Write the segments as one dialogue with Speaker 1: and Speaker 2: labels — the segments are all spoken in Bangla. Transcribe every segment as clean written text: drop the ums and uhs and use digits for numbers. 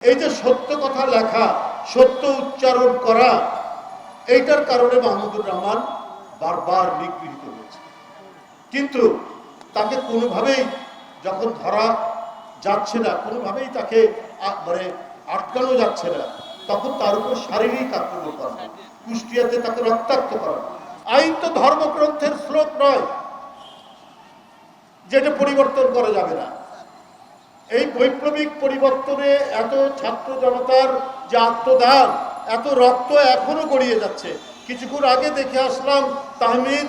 Speaker 1: এই যে সত্য কথা লেখা, সত্য উচ্চারণ করা, এইটার কারণে মাহমুদুর রহমান বারবার নিগৃহীত হয়েছে। কিন্তু তাকে কোনোভাবেই যখন ধরা যাচ্ছে না, কোনোভাবেই তাকে মানে আটকানো যাচ্ছে না, তখন তার উপর শারীরিক আক্রমণ করা, কুষ্টিয়াতে তাকে রক্তাক্ত করা। আইন তো ধর্মগ্রন্থের শ্লোক নয় যেটা পরিবর্তন করা যাবে না। এই বৈপ্লবিক পরিবর্তনে এত ছাত্র জনতার যে আত্মদান, এত রক্ত এখনো গড়িয়ে যাচ্ছে। কিছুক্ষণ আগে দেখে আসলাম তাহমিদ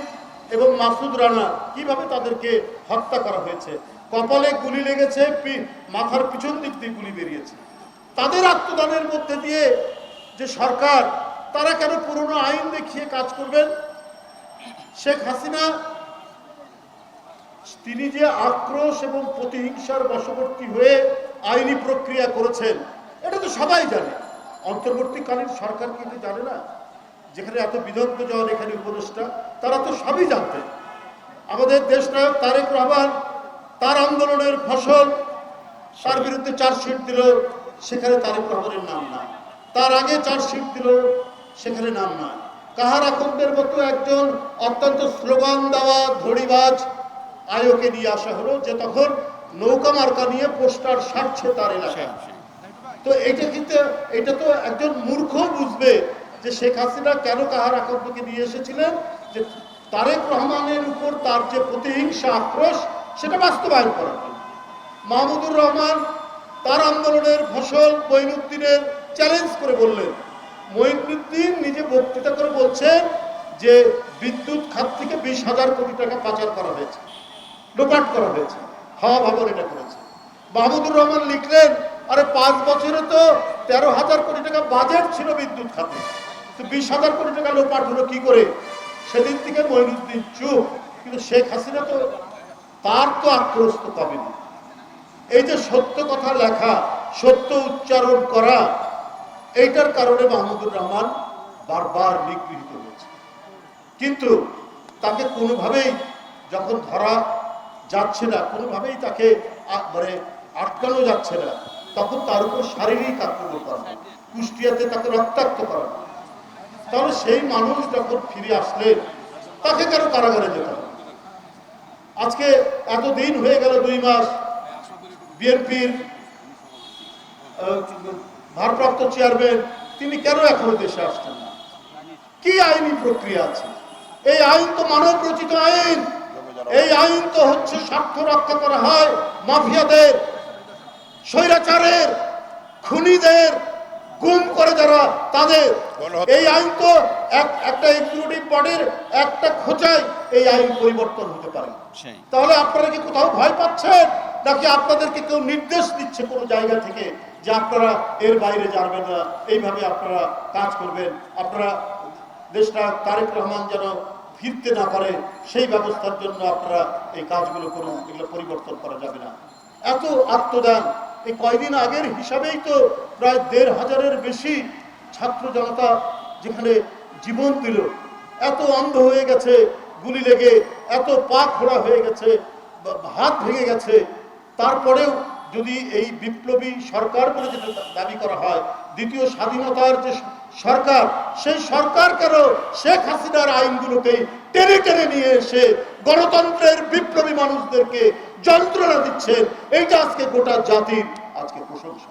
Speaker 1: এবং মাসুদ রানা কিভাবে তাদেরকে হত্যা করা হয়েছে। কপালে গুলি লেগেছে, মাথার পিছন দিক দিয়ে গুলি বেরিয়েছে। তাদের আত্মদানের মধ্যে দিয়ে যে সরকার, তারা কেন পুরনো আইন দেখিয়ে কাজ করবেন? শেখ হাসিনা তিনি যে আক্রোশ এবং প্রতিহিংসার বশবর্তী হয়ে আইনি প্রক্রিয়া করেছেন, এটা তো সবাই জানে। অন্তর্বর্তীকালীন সরকার কিন্তু জানে না? যেখানে এত বিদগ্ধ জন এখানে উপদেষ্টা, তারা তো সবই জানতেন। আমাদের দেশ নায়ক তারেক রহমান তার আন্দোলনের ফসল, তার বিরুদ্ধে চার্জশিট দিল, সেখানে তারেক রহমানের নাম নাই। তার আগে চার্জশিট দিল, সেখানে নাম নাই। কাহার আখন্দের মতো একজন অত্যন্ত স্লোগান দেওয়া ধড়িবাজ আয়োকে নিয়ে আসা হলো, যে তখন নৌকা মার্কা নিয়ে পোস্টার সারছে তার এলাকায়। তো এটা তো একজন মূর্খ বুঝবে যে শেখ হাসিনা কেন কাহার আকান্তকে নিয়ে এসেছিলেন, যে তারেক রহমানের উপর তার যে প্রতিহিংসা আক্রোশ, সেটা বাস্তবায়ন করার জন্য। মাহমুদুর রহমান তার আন্দোলনের ফসল মঈনুদ্দিনের চ্যালেঞ্জ করে বললেন। মঈনুদ্দিন নিজে বক্তৃতা করে বলছেন যে বিদ্যুৎ খাত থেকে 20,000 কোটি টাকা পাচার করা হয়েছে, লোপাট করা হয়েছে, হাওয়া ভাবন এটা করেছে। মাহমুদুর রহমান লিখলেন, আরে 5 বছরে তো 13,000 কোটি টাকা বাজেট ছিল বিদ্যুৎ খাতে, তো 20,000 কোটি টাকা লোপাট হলো কি করে? সেদিন থেকে মঈনুদ্দিন চুপ। কিন্তু শেখ হাসিনা তো তার তো আক্রোশ তো কমেনি। এই যে সত্য কথা লেখা, সত্য উচ্চারণ করা, এইটার কারণে মাহমুদুর রহমান বারবার নিগৃহীত হয়েছে। কিন্তু তাকে কোনোভাবেই যখন ধরা যাচ্ছে না, কোনোভাবেই তাকে মানে আটকানো যাচ্ছে না, তখন তার উপর শারীরিক আক্রমণ করা, কুষ্টিয়াতে তাকে রক্তাক্ত করা। তাহলে সেই মানুষ যখন ফিরে আসলেন, তাকে কেন কারাগারে যেতে হবে? আজকে এতদিন হয়ে গেল, 2 মাস, বিএনপির ভারপ্রাপ্ত চেয়ারম্যান তিনি কেন এখনো দেশে আসছেন না? কি আইনি প্রক্রিয়া আছে? এই আইন তো মানব রচিত আইন। এই আইন তো হচ্ছে স্বার্থ রক্ষা করা হয় মাফিয়াদের, স্বৈরাচারের, খুনিদের, গুম করে যারা তাদের। এই আইন তো একটা এক্সিকিউটিভ বডির একটা খোঁচায় এই আইন পরিবর্তন হতে পারে। তাহলে আপনারা কি কোথাও ভয় পাচ্ছেন, নাকি আপনাদেরকে কেউ নির্দেশ দিচ্ছে কোনো জায়গা থেকে যে আপনারা এর বাইরে যাবেন না, এইভাবে আপনারা কাজ করবেন, আপনারা দেশটা তারেক রহমান যেন ফিরতে না পারে সেই ব্যবস্থার জন্য আপনারা এই কাজগুলো করুন, এগুলো পরিবর্তন করা যাবে না। এত আত্মদান, এই কয়দিন আগের হিসাবেই তো প্রায় 1,500-এর বেশি ছাত্র জনতা যেখানে জীবন দিল, এত অন্ধ হয়ে গেছে গুলি লেগে, এত পা খোড়া হয়ে গেছে, হাত ভেঙে গেছে, তারপরেও যদি এই বিপ্লবী সরকার বলে যেটা দাবি করা হয়, দ্বিতীয় স্বাধীনতার যে সরকার, সেই সরকার কেন শেখ হাসিনার আইনগুলোকে টেনে টেনে নিয়ে এসে গণতন্ত্রের বিপ্লবী মানুষদেরকে যন্ত্রণা দিচ্ছেন? এইটা আজকে গোটা জাতির আজকে প্রশংসা।